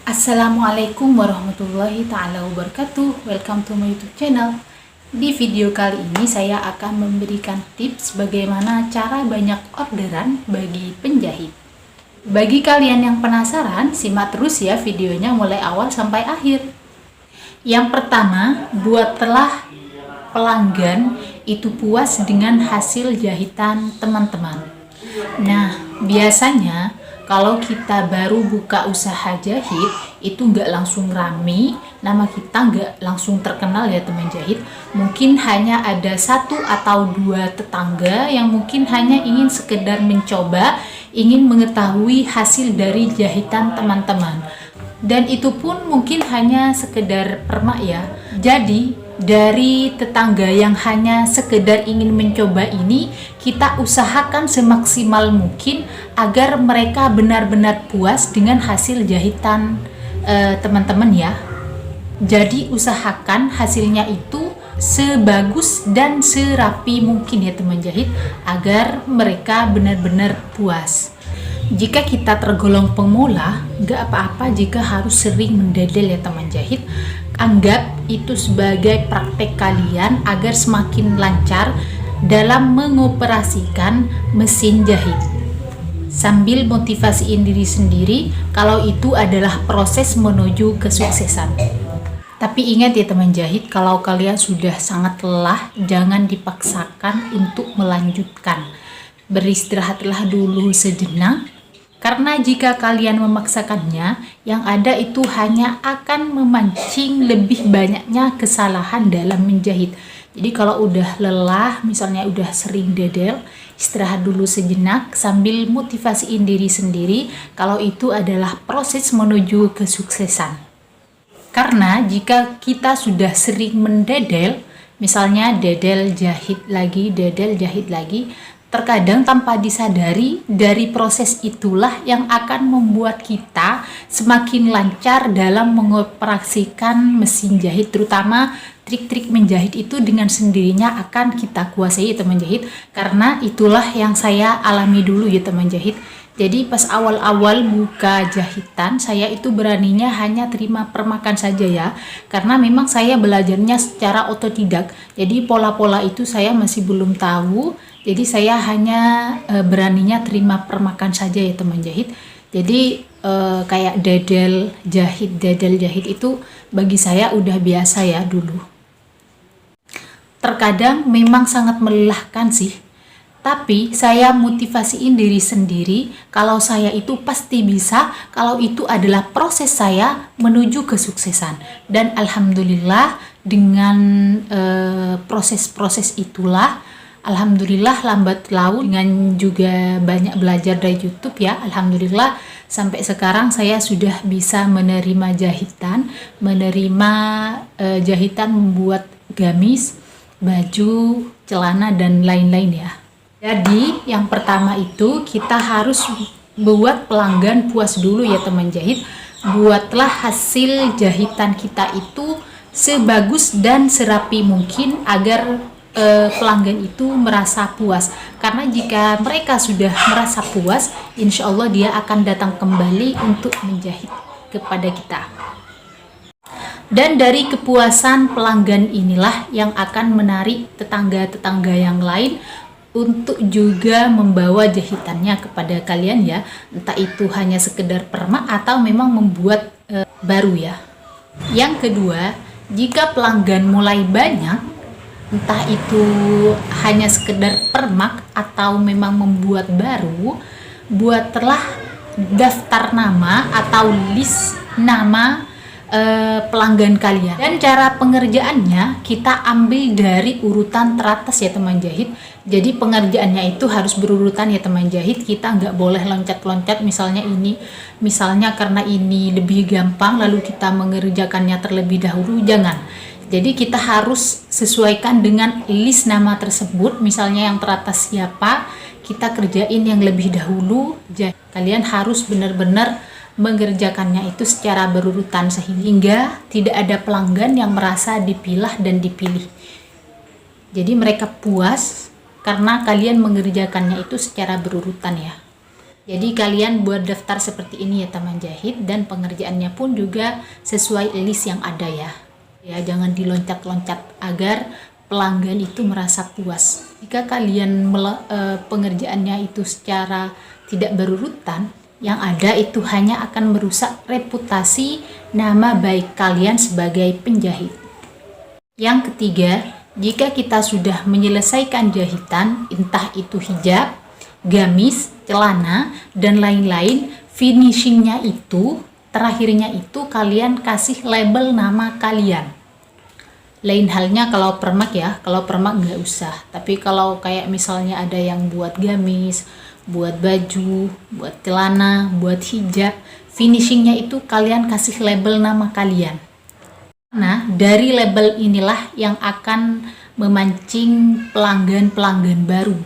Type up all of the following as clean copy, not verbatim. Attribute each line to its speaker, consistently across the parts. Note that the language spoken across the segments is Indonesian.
Speaker 1: Assalamualaikum warahmatullahi ta'ala wabarakatuh. Welcome to my YouTube channel. Di video kali ini saya akan memberikan tips bagaimana cara banyak orderan bagi penjahit. Bagi kalian yang penasaran, simak terus ya videonya mulai awal sampai akhir. Yang pertama, buatlah pelanggan itu puas dengan hasil jahitan teman-teman. Nah, biasanya kalau kita baru buka usaha jahit, itu nggak langsung rame, nama kita nggak langsung terkenal ya teman jahit. Mungkin hanya ada satu atau dua tetangga yang mungkin hanya ingin sekedar mencoba, ingin mengetahui hasil dari jahitan teman-teman. Dan itu pun mungkin hanya sekedar permak ya. Jadi dari tetangga yang hanya sekedar ingin mencoba ini, kita usahakan semaksimal mungkin agar mereka benar-benar puas dengan hasil jahitan teman-teman ya. Jadi usahakan hasilnya itu sebagus dan serapi mungkin ya teman jahit, agar mereka benar-benar puas. Jika kita tergolong pemula, nggak apa-apa jika harus sering mendedel ya teman jahit. Anggap itu sebagai praktek kalian agar semakin lancar dalam mengoperasikan mesin jahit. Sambil motivasiin diri sendiri kalau itu adalah proses menuju kesuksesan. Tapi ingat ya teman jahit, kalau kalian sudah sangat lelah, jangan dipaksakan untuk melanjutkan. Beristirahatlah dulu sejenak. Karena jika kalian memaksakannya, yang ada itu hanya akan memancing lebih banyaknya kesalahan dalam menjahit. Jadi kalau udah lelah, misalnya udah sering dedel, istirahat dulu sejenak sambil motivasiin diri sendiri kalau itu adalah proses menuju kesuksesan. Karena jika kita sudah sering mendedel, misalnya dedel jahit lagi, terkadang tanpa disadari dari proses itulah yang akan membuat kita semakin lancar dalam mengoperasikan mesin jahit, terutama trik-trik menjahit itu dengan sendirinya akan kita kuasai ya teman jahit, karena itulah yang saya alami dulu ya teman jahit. Jadi pas awal-awal buka jahitan, saya itu beraninya hanya terima permakan saja ya, karena memang saya belajarnya secara otodidak, jadi pola-pola itu saya masih belum tahu. Jadi saya hanya beraninya terima permakan saja ya teman jahit. Jadi kayak dedel jahit itu bagi saya udah biasa ya dulu. Terkadang memang sangat melelahkan sih. Tapi saya motivasiin diri sendiri kalau saya itu pasti bisa, kalau itu adalah proses saya menuju kesuksesan. Dan alhamdulillah dengan proses-proses itulah, alhamdulillah lambat laun dengan juga banyak belajar dari YouTube ya, alhamdulillah sampai sekarang saya sudah bisa menerima jahitan, jahitan membuat gamis, baju, celana dan lain-lain ya. Jadi yang pertama itu kita harus buat pelanggan puas dulu ya teman jahit. Buatlah hasil jahitan kita itu sebagus dan serapi mungkin agar pelanggan itu merasa puas. Karena jika mereka sudah merasa puas, insya Allah dia akan datang kembali untuk menjahit kepada kita. Dan dari kepuasan pelanggan inilah yang akan menarik tetangga-tetangga yang lain untuk juga membawa jahitannya kepada kalian ya, entah itu hanya sekedar permak atau memang membuat baru ya. Yang kedua, jika pelanggan mulai banyak, entah itu hanya sekedar permak atau memang membuat baru, buatlah daftar nama atau list nama pelanggan kalian. Dan cara pengerjaannya kita ambil dari urutan teratas ya teman jahit. Jadi pengerjaannya itu harus berurutan ya teman jahit. Kita nggak boleh loncat-loncat misalnya karena ini lebih gampang lalu kita mengerjakannya terlebih dahulu, jangan. Jadi kita harus sesuaikan dengan list nama tersebut, misalnya yang teratas siapa, kita kerjain yang lebih dahulu. Jadi kalian harus benar-benar mengerjakannya itu secara berurutan sehingga tidak ada pelanggan yang merasa dipilah dan dipilih. Jadi mereka puas karena kalian mengerjakannya itu secara berurutan ya. Jadi kalian buat daftar seperti ini ya teman jahit, dan pengerjaannya pun juga sesuai list yang ada ya. Ya, jangan diloncat-loncat agar pelanggan itu merasa puas. Jika kalian pengerjaannya itu secara tidak berurutan, yang ada itu hanya akan merusak reputasi nama baik kalian sebagai penjahit. Yang ketiga, jika kita sudah menyelesaikan jahitan, entah itu hijab, gamis, celana, dan lain-lain, finishingnya itu, terakhirnya itu kalian kasih label nama kalian. Lain halnya kalau permak ya, kalau permak nggak usah. Tapi kalau kayak misalnya ada yang buat gamis, buat baju, buat celana, buat hijab, finishingnya itu kalian kasih label nama kalian. Nah, dari label inilah yang akan memancing pelanggan-pelanggan baru.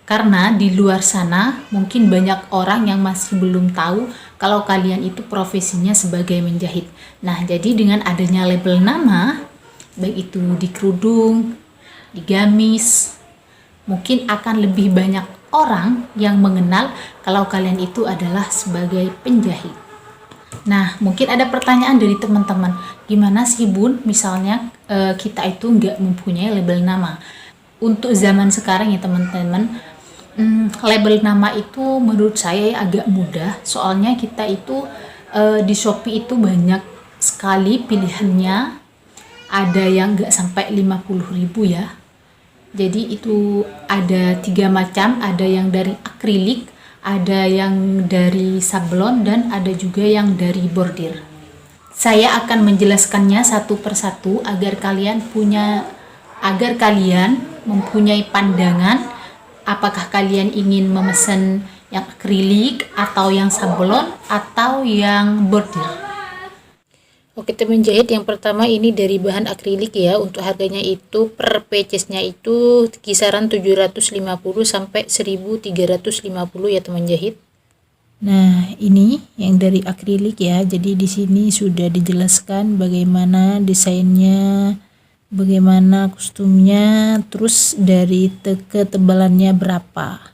Speaker 1: Karena di luar sana mungkin banyak orang yang masih belum tahu kalau kalian itu profesinya sebagai menjahit. Nah, jadi dengan adanya label nama, baik itu di kerudung, di gamis, mungkin akan lebih banyak orang yang mengenal kalau kalian itu adalah sebagai penjahit. Nah, mungkin ada pertanyaan dari teman-teman, gimana sih Bun, misalnya kita itu nggak mempunyai label nama. Untuk zaman sekarang ya teman-teman, label nama itu menurut saya agak mudah, soalnya kita itu di Shopee itu banyak sekali pilihannya, ada yang nggak sampai 50.000 ya. Jadi itu ada 3 macam, ada yang dari akrilik, ada yang dari sablon, dan ada juga yang dari bordir. Saya akan menjelaskannya satu persatu agar kalian mempunyai pandangan apakah kalian ingin memesan yang akrilik atau yang sablon atau yang bordir. Oke teman jahit, yang pertama ini dari bahan akrilik ya. Untuk harganya itu per pieces-nya itu kisaran 750 sampai 1350 ya teman jahit. Nah, ini yang dari akrilik ya. Jadi di sini sudah dijelaskan bagaimana desainnya, bagaimana kostumnya, terus dari ketebalannya berapa.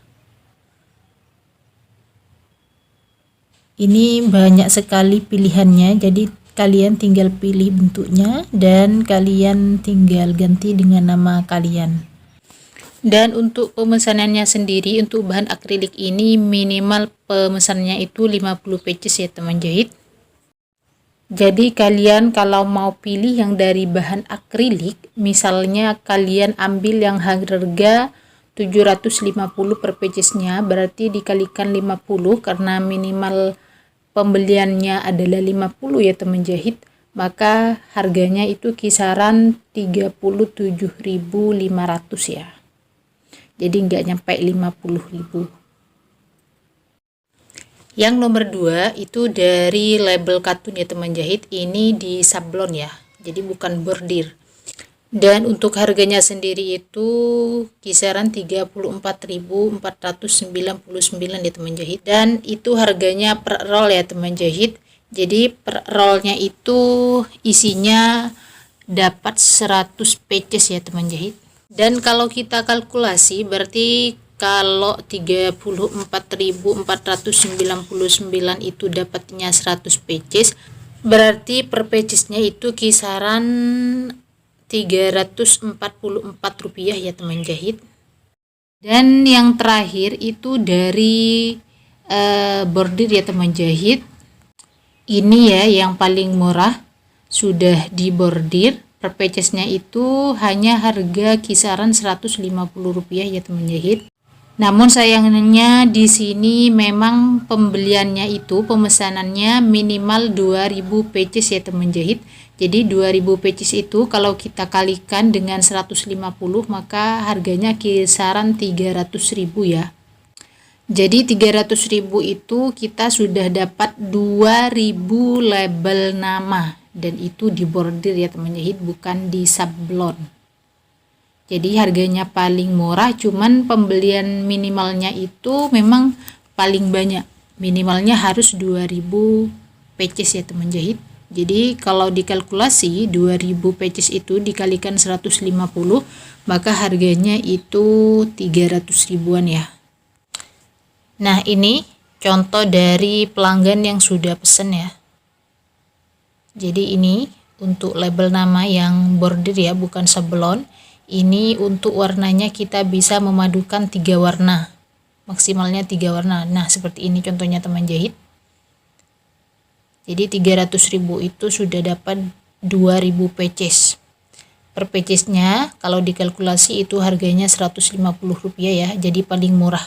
Speaker 1: Ini banyak sekali pilihannya, jadi kalian tinggal pilih bentuknya dan kalian tinggal ganti dengan nama kalian. Dan untuk pemesanannya sendiri, untuk bahan akrilik ini minimal pemesanannya itu 50 pieces ya teman jahit. Jadi kalian kalau mau pilih yang dari bahan akrilik, misalnya kalian ambil yang harga 750 per piecesnya, berarti dikalikan 50 karena minimal pembeliannya adalah 50 ya teman jahit, maka harganya itu kisaran 37.500 ya. Jadi nggak nyampe 50.000. Yang nomor 2 itu dari label katun ya teman jahit, ini di sablon ya, jadi bukan bordir. Dan untuk harganya sendiri itu kisaran 34.499 ya teman jahit, dan itu harganya per roll ya teman jahit. Jadi per rollnya itu isinya dapat 100 pieces ya teman jahit. Dan kalau kita kalkulasi berarti kalau 34.499 itu dapatnya 100 pieces, berarti per piecesnya itu kisaran 344 rupiah ya teman jahit. Dan yang terakhir itu dari bordir ya teman jahit. Ini ya yang paling murah, sudah di bordir, per piecesnya itu hanya harga kisaran 150 rupiah ya teman jahit. Namun sayangnya di sini memang pembeliannya itu pemesanannya minimal 2000 pieces ya teman jahit. Jadi 2000 pieces itu kalau kita kalikan dengan 150 maka harganya kisaran 300.000 ya. Jadi 300.000 itu kita sudah dapat 2000 label nama, dan itu di bordir ya teman jahit, bukan di sablon. Jadi harganya paling murah, cuman pembelian minimalnya itu memang paling banyak. Minimalnya harus 2000 pieces ya teman jahit. Jadi kalau dikalkulasi 2000 pieces itu dikalikan 150, maka harganya itu 300 ribuan ya. Nah, ini contoh dari pelanggan yang sudah pesen ya. Jadi ini untuk label nama yang bordir ya, bukan sablon. Ini untuk warnanya kita bisa memadukan 3 warna, maksimalnya 3 warna. Nah seperti ini contohnya teman jahit. Jadi 300.000 itu sudah dapat 2000 pieces. Per piecesnya kalau dikalkulasi itu harganya Rp150 ya, jadi paling murah.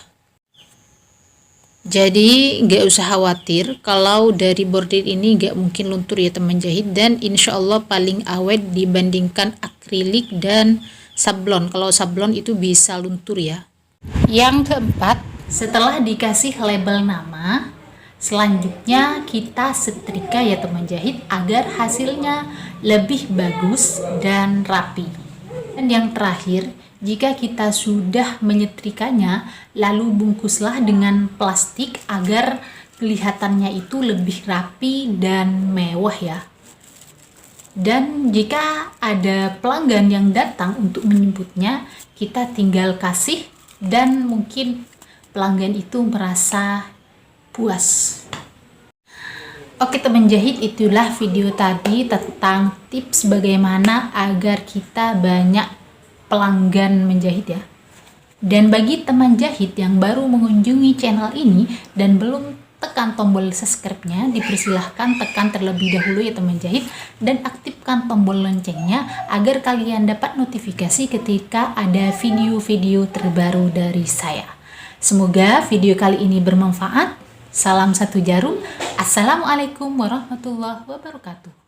Speaker 1: Jadi nggak usah khawatir kalau dari bordir ini nggak mungkin luntur ya teman jahit, dan insya Allah paling awet dibandingkan akrilik dan sablon. Kalau sablon itu bisa luntur ya. Yang keempat, setelah dikasih label nama, selanjutnya kita setrika ya teman jahit agar hasilnya lebih bagus dan rapi. Dan yang terakhir, jika kita sudah menyetrikanya, lalu bungkuslah dengan plastik agar kelihatannya itu lebih rapi dan mewah ya. Dan jika ada pelanggan yang datang untuk menjemputnya, kita tinggal kasih dan mungkin pelanggan itu merasa puas. Oke teman jahit, itulah video tadi tentang tips bagaimana agar kita banyak pelanggan menjahit ya. Dan bagi teman jahit yang baru mengunjungi channel ini dan belum tekan tombol subscribe-nya, dipersilahkan tekan terlebih dahulu ya teman jahit, dan aktifkan tombol loncengnya agar kalian dapat notifikasi ketika ada video-video terbaru dari saya. Semoga video kali ini bermanfaat. Salam satu jarum. Assalamualaikum warahmatullahi wabarakatuh.